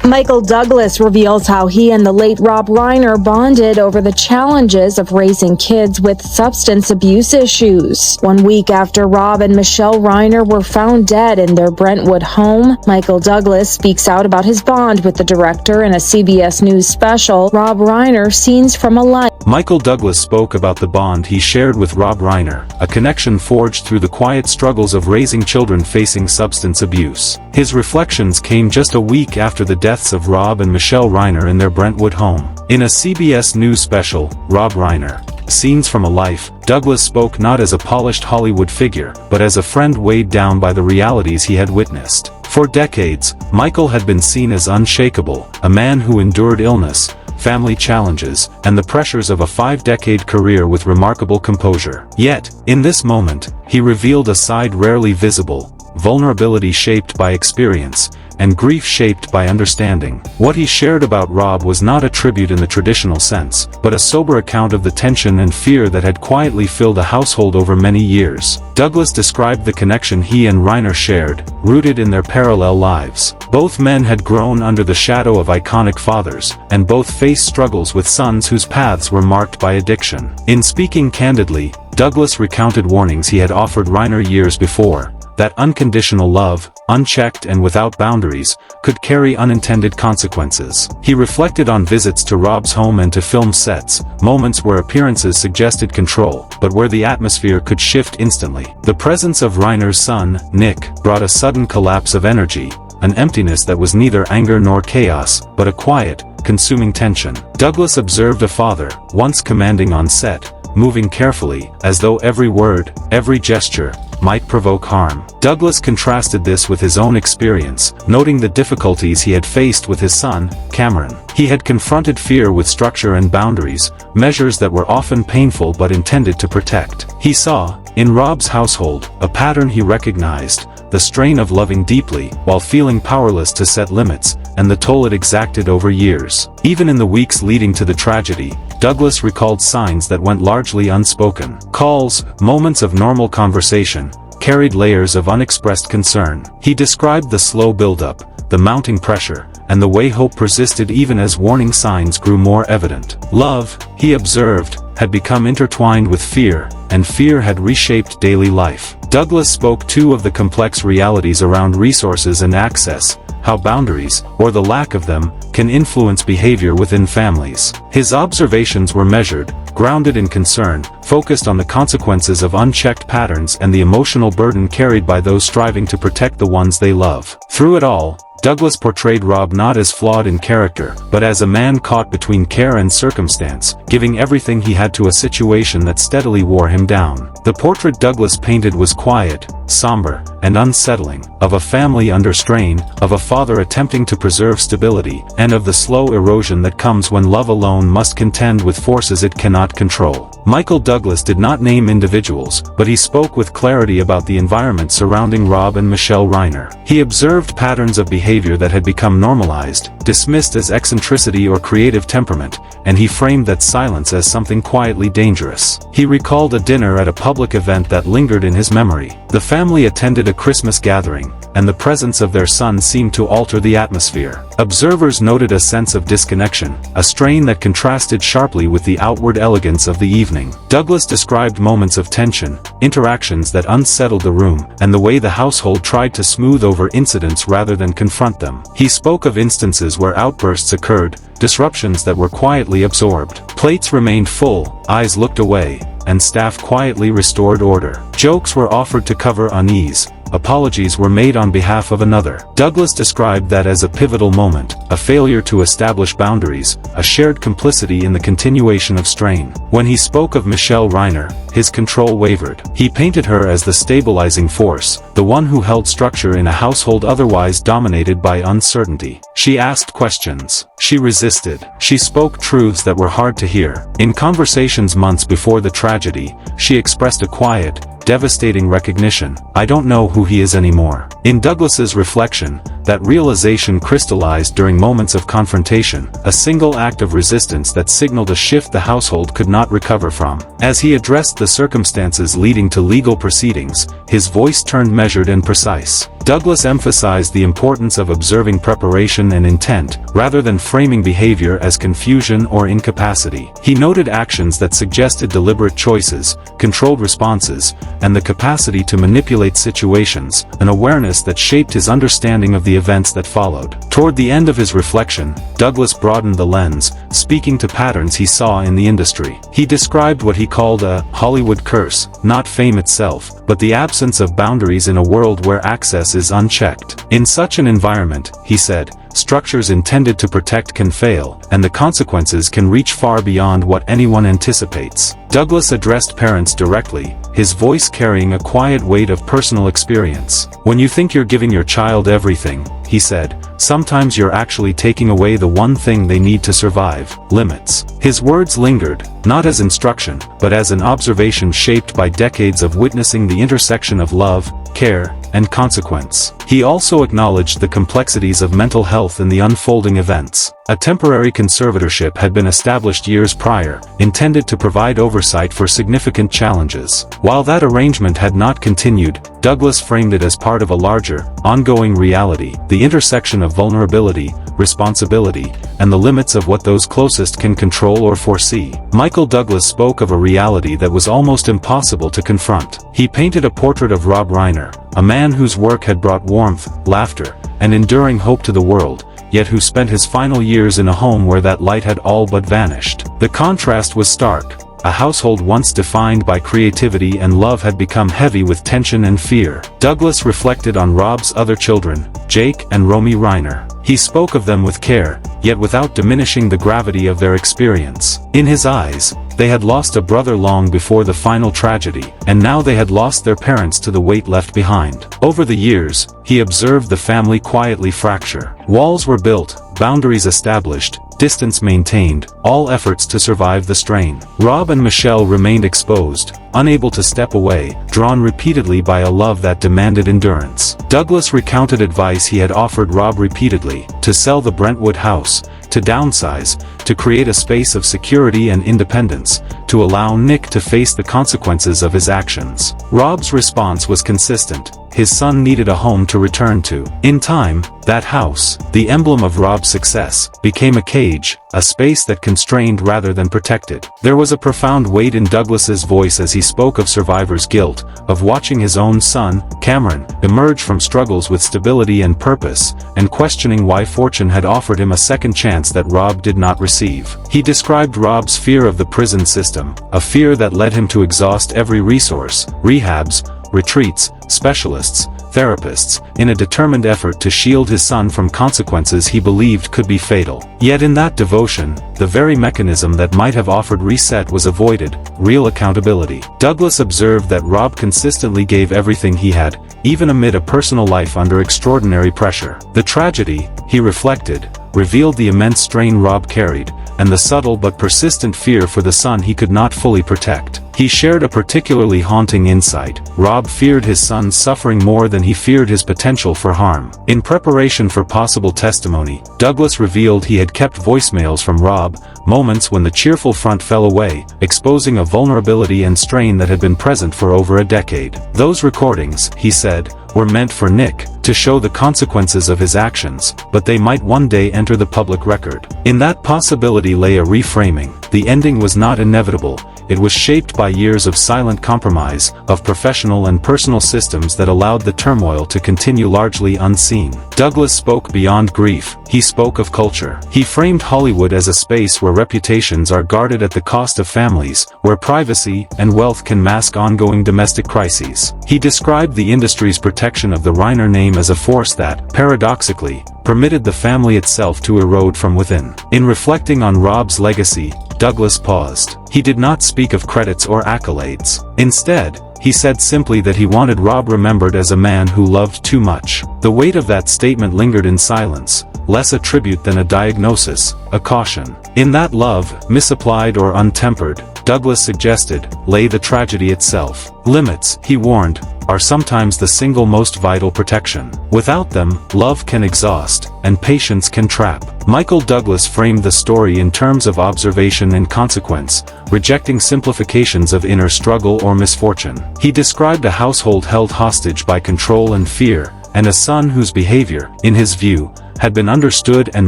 Michael Douglas reveals how he and the late Rob Reiner bonded over the challenges of raising kids with substance abuse issues. 1 week after Rob and Michelle Reiner were found dead in their Brentwood home, Michael Douglas speaks out about his bond with the director in a CBS News special, Rob Reiner, Scenes from a Life. Michael Douglas spoke about the bond he shared with Rob Reiner, a connection forged through the quiet struggles of raising children facing substance abuse. His reflections came just a week after the deaths of Rob and Michelle Reiner in their Brentwood home. In a CBS News special, Rob Reiner, Scenes from a Life, Douglas spoke not as a polished Hollywood figure, but as a friend weighed down by the realities he had witnessed. For decades, Michael had been seen as unshakable, a man who endured illness, family challenges, and the pressures of a 5-decade career with remarkable composure. Yet, in this moment, he revealed a side rarely visible: vulnerability shaped by experience, and grief shaped by understanding. What he shared about Rob was not a tribute in the traditional sense, but a sober account of the tension and fear that had quietly filled a household over many years. Douglas described the connection he and Reiner shared, rooted in their parallel lives. Both men had grown under the shadow of iconic fathers, and both faced struggles with sons whose paths were marked by addiction. In speaking candidly, Douglas recounted warnings he had offered Reiner years before, that unconditional love, unchecked and without boundaries, could carry unintended consequences. He reflected on visits to Rob's home and to film sets, moments where appearances suggested control, but where the atmosphere could shift instantly. The presence of Reiner's son, Nick, brought a sudden collapse of energy, an emptiness that was neither anger nor chaos, but a quiet, consuming tension. Douglas observed a father, once commanding on set, moving carefully, as though every word, every gesture, might provoke harm. Douglas contrasted this with his own experience, noting the difficulties he had faced with his son, Cameron. He had confronted fear with structure and boundaries, measures that were often painful but intended to protect. He saw, in Rob's household, a pattern he recognized: the strain of loving deeply, while feeling powerless to set limits, and the toll it exacted over years. Even in the weeks leading to the tragedy, Douglas recalled signs that went largely unspoken. Calls, moments of normal conversation, carried layers of unexpressed concern. He described the slow buildup, the mounting pressure, and the way hope persisted even as warning signs grew more evident. Love, he observed, had become intertwined with fear, and fear had reshaped daily life. Douglas spoke too of the complex realities around resources and access, how boundaries, or the lack of them, can influence behavior within families. His observations were measured, grounded in concern, focused on the consequences of unchecked patterns and the emotional burden carried by those striving to protect the ones they love. Through it all, Douglas portrayed Rob not as flawed in character, but as a man caught between care and circumstance, giving everything he had to a situation that steadily wore him down. The portrait Douglas painted was quiet, somber, and unsettling, of a family under strain, of a father attempting to preserve stability, and of the slow erosion that comes when love alone must contend with forces it cannot control. Michael Douglas did not name individuals, but he spoke with clarity about the environment surrounding Rob and Michelle Reiner. He observed patterns of behavior that had become normalized, dismissed as eccentricity or creative temperament, and he framed that silence as something quietly dangerous. He recalled a dinner at a public event that lingered in his memory. The family attended a Christmas gathering, and the presence of their son seemed to alter the atmosphere. Observers noted a sense of disconnection, a strain that contrasted sharply with the outward elegance of the evening. Douglas described moments of tension, interactions that unsettled the room, and the way the household tried to smooth over incidents rather than confront them. He spoke of instances where outbursts occurred, disruptions that were quietly absorbed. Plates remained full, eyes looked away, and staff quietly restored order. Jokes were offered to cover unease. Apologies were made on behalf of another. Douglas described that as a pivotal moment, a failure to establish boundaries, a shared complicity in the continuation of strain. When he spoke of Michelle Reiner, his control wavered. He painted her as the stabilizing force, the one who held structure in a household otherwise dominated by uncertainty. She asked questions. She resisted. She spoke truths that were hard to hear. In conversations months before the tragedy, she expressed a quiet, devastating recognition. I don't know who he is anymore. In Douglas's reflection, that realization crystallized during moments of confrontation, a single act of resistance that signaled a shift the household could not recover from. As he addressed the circumstances leading to legal proceedings, his voice turned measured and precise. Douglas emphasized the importance of observing preparation and intent, rather than framing behavior as confusion or incapacity. He noted actions that suggested deliberate choices, controlled responses, and the capacity to manipulate situations, an awareness that shaped his understanding of the events that followed. Toward the end of his reflection, Douglas broadened the lens, speaking to patterns he saw in the industry. He described what he called a Hollywood curse, not fame itself, but the absence of boundaries in a world where access is unchecked. In such an environment, he said, structures intended to protect can fail, and the consequences can reach far beyond what anyone anticipates. Douglas addressed parents directly, his voice carrying a quiet weight of personal experience. When you think you're giving your child everything, he said, sometimes you're actually taking away the one thing they need to survive: limits. His words lingered, not as instruction, but as an observation shaped by decades of witnessing the intersection of love, care, and consequence. He also acknowledged the complexities of mental health in the unfolding events. A temporary conservatorship had been established years prior, intended to provide oversight for significant challenges. While that arrangement had not continued, Douglas framed it as part of a larger, ongoing reality: the intersection of vulnerability, responsibility, and the limits of what those closest can control or foresee. Michael Douglas spoke of a reality that was almost impossible to confront. He painted a portrait of Rob Reiner, a man whose work had brought warmth, laughter, and enduring hope to the world, yet who spent his final years in a home where that light had all but vanished. The contrast was stark. A household once defined by creativity and love had become heavy with tension and fear. Douglas reflected on Rob's other children, Jake and Romy Reiner. He spoke of them with care, yet without diminishing the gravity of their experience. In his eyes, they had lost a brother long before the final tragedy, and now they had lost their parents to the weight left behind. Over the years, he observed the family quietly fracture. Walls were built, boundaries established, distance maintained, all efforts to survive the strain. Rob and Michelle remained exposed, unable to step away, drawn repeatedly by a love that demanded endurance. Douglas recounted advice he had offered Rob repeatedly: to sell the Brentwood house, to downsize, to create a space of security and independence, to allow Nick to face the consequences of his actions. Rob's response was consistent: his son needed a home to return to. In time, that house, the emblem of Rob's success, became a cage, a space that constrained rather than protected. There was a profound weight in Douglas's voice as he spoke of survivor's guilt, of watching his own son, Cameron, emerge from struggles with stability and purpose, and questioning why fortune had offered him a second chance that Rob did not receive. He described Rob's fear of the prison system, a fear that led him to exhaust every resource: rehabs, retreats, specialists, therapists, in a determined effort to shield his son from consequences he believed could be fatal. Yet in that devotion, the very mechanism that might have offered reset was avoided: real accountability. Douglas observed that Rob consistently gave everything he had, even amid a personal life under extraordinary pressure. The tragedy, he reflected, revealed the immense strain Rob carried, and the subtle but persistent fear for the son he could not fully protect. He shared a particularly haunting insight: Rob feared his son's suffering more than he feared his potential for harm. In preparation for possible testimony, Douglas revealed he had kept voicemails from Rob, moments when the cheerful front fell away, exposing a vulnerability and strain that had been present for over a decade. Those recordings, he said, were meant for Nick to show the consequences of his actions, but they might one day enter the public record. In that possibility lay a reframing. The ending was not inevitable. It was shaped by years of silent compromise, of professional and personal systems that allowed the turmoil to continue largely unseen. Douglas spoke beyond grief. He spoke of culture. He framed Hollywood as a space where reputations are guarded at the cost of families, where privacy and wealth can mask ongoing domestic crises. He described the industry's protection of the Reiner name as a force that, paradoxically, permitted the family itself to erode from within. In reflecting on Rob's legacy, Douglas paused. He did not speak of credits or accolades. Instead, he said simply that he wanted Rob remembered as a man who loved too much. The weight of that statement lingered in silence, less a tribute than a diagnosis, a caution. In that love, misapplied or untempered, Douglas suggested, lay the tragedy itself. Limits, he warned, are sometimes the single most vital protection. Without them, love can exhaust, and patience can trap. Michael Douglas framed the story in terms of observation and consequence, rejecting simplifications of inner struggle or misfortune. He described a household held hostage by control and fear, and a son whose behavior, in his view, had been understood and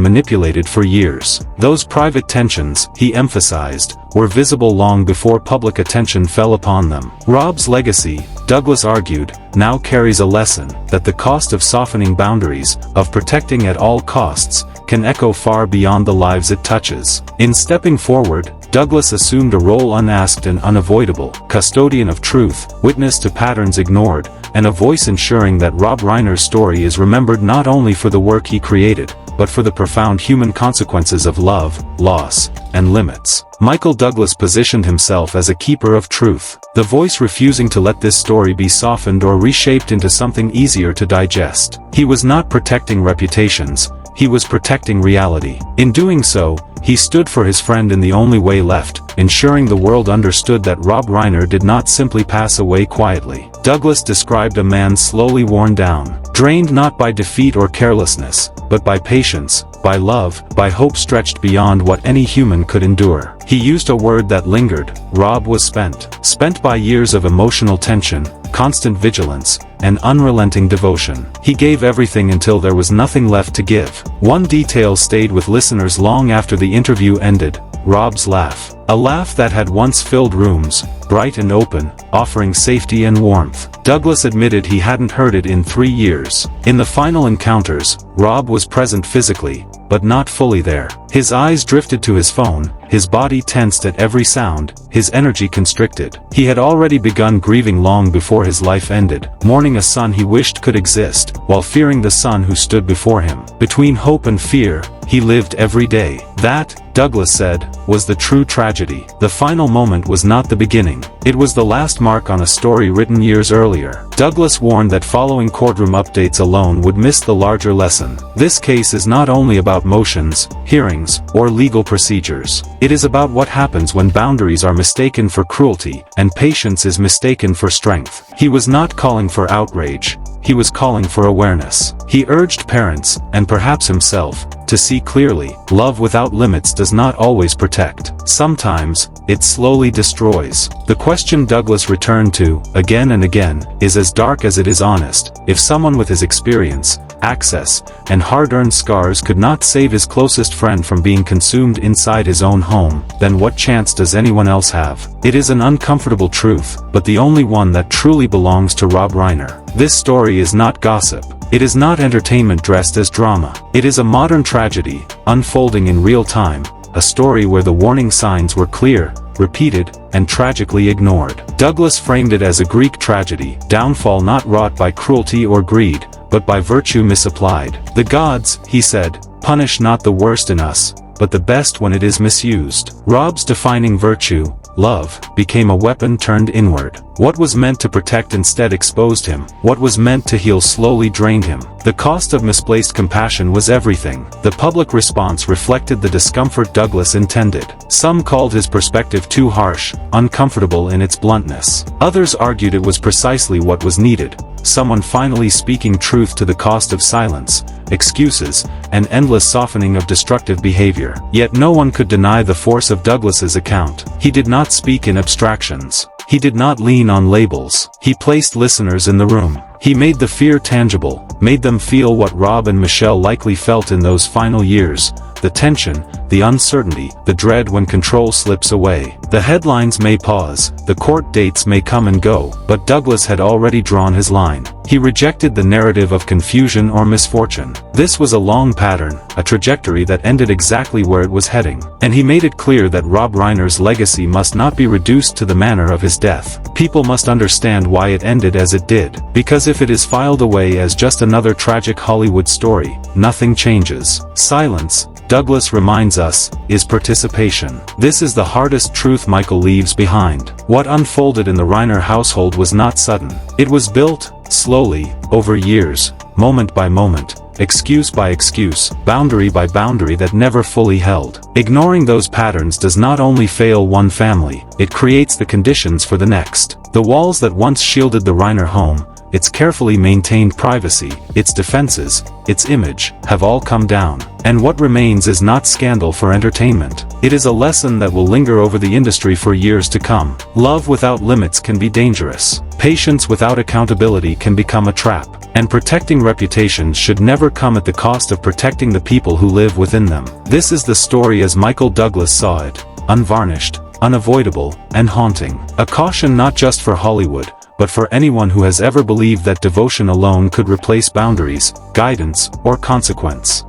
manipulated for years. Those private tensions, he emphasized, were visible long before public attention fell upon them. Rob's legacy, Douglas argued, now carries a lesson, that the cost of softening boundaries, of protecting at all costs, can echo far beyond the lives it touches. In stepping forward, Douglas assumed a role unasked and unavoidable, custodian of truth, witness to patterns ignored, and a voice ensuring that Rob Reiner's story is remembered not only for the work he created, but for the profound human consequences of love, loss, and limits. Michael Douglas positioned himself as a keeper of truth, the voice refusing to let this story be softened or reshaped into something easier to digest. He was not protecting reputations, he was protecting reality. In doing so, he stood for his friend in the only way left, ensuring the world understood that Rob Reiner did not simply pass away quietly. Douglas described a man slowly worn down, drained not by defeat or carelessness, but by patience, by love, by hope stretched beyond what any human could endure. He used a word that lingered. Rob was spent by years of emotional tension, constant vigilance, and unrelenting devotion. He gave everything until there was nothing left to give. One detail stayed with listeners long after the interview ended: Rob's laugh. A laugh that had once filled rooms, bright and open, offering safety and warmth. Douglas admitted he hadn't heard it in 3 years. In the final encounters, Rob was present physically, but not fully there. His eyes drifted to his phone, his body tensed at every sound, his energy constricted. He had already begun grieving long before his life ended, mourning a son he wished could exist, while fearing the son who stood before him. Between hope and fear, he lived every day. That, Douglas said, was the true tragedy. The final moment was not the beginning. It was the last mark on a story written years earlier. Douglas warned that following courtroom updates alone would miss the larger lesson. This case is not only about motions, hearings, or legal procedures. It is about what happens when boundaries are mistaken for cruelty, and patience is mistaken for strength. He was not calling for outrage. He was calling for awareness. He urged parents, and perhaps himself, to see clearly. Love without limits does not always protect. Sometimes, it slowly destroys. The question Douglas returned to, again and again, is as dark as it is honest. If someone with his experience, access, and hard-earned scars could not save his closest friend from being consumed inside his own home, then what chance does anyone else have? It is an uncomfortable truth, but the only one that truly belongs to Rob Reiner. This story is not gossip. It is not entertainment dressed as drama. It is a modern tragedy, unfolding in real time, a story where the warning signs were clear, repeated, and tragically ignored. Douglas framed it as a Greek tragedy, downfall not wrought by cruelty or greed, but by virtue misapplied. The gods, he said, punish not the worst in us, but the best when it is misused. Rob's defining virtue, love, became a weapon turned inward. What was meant to protect instead exposed him. What was meant to heal slowly drained him. The cost of misplaced compassion was everything. The public response reflected the discomfort Douglas intended. Some called his perspective too harsh, uncomfortable in its bluntness. Others argued it was precisely what was needed. Someone finally speaking truth to the cost of silence, excuses, and endless softening of destructive behavior. Yet no one could deny the force of Douglas's account. He did not speak in abstractions. He did not lean on labels. He placed listeners in the room. He made the fear tangible, made them feel what Rob and Michelle likely felt in those final years: the tension, the uncertainty, the dread when control slips away. The headlines may pause, the court dates may come and go, but Douglas had already drawn his line. He rejected the narrative of confusion or misfortune. This was a long pattern, a trajectory that ended exactly where it was heading. And he made it clear that Rob Reiner's legacy must not be reduced to the manner of his death. People must understand why it ended as it did. Because if it is filed away as just another tragic Hollywood story, nothing changes. Silence, Douglas reminds us, is participation. This is the hardest truth Michael leaves behind. What unfolded in the Reiner household was not sudden. It was built, slowly, over years, moment by moment, excuse by excuse, boundary by boundary that never fully held. Ignoring those patterns does not only fail one family, it creates the conditions for the next. The walls that once shielded the Reiner home, its carefully maintained privacy, its defenses, its image, have all come down. And what remains is not scandal for entertainment. It is a lesson that will linger over the industry for years to come. Love without limits can be dangerous. Patience without accountability can become a trap. And protecting reputations should never come at the cost of protecting the people who live within them. This is the story as Michael Douglas saw it, unvarnished, unavoidable, and haunting. A caution not just for Hollywood, but for anyone who has ever believed that devotion alone could replace boundaries, guidance, or consequence.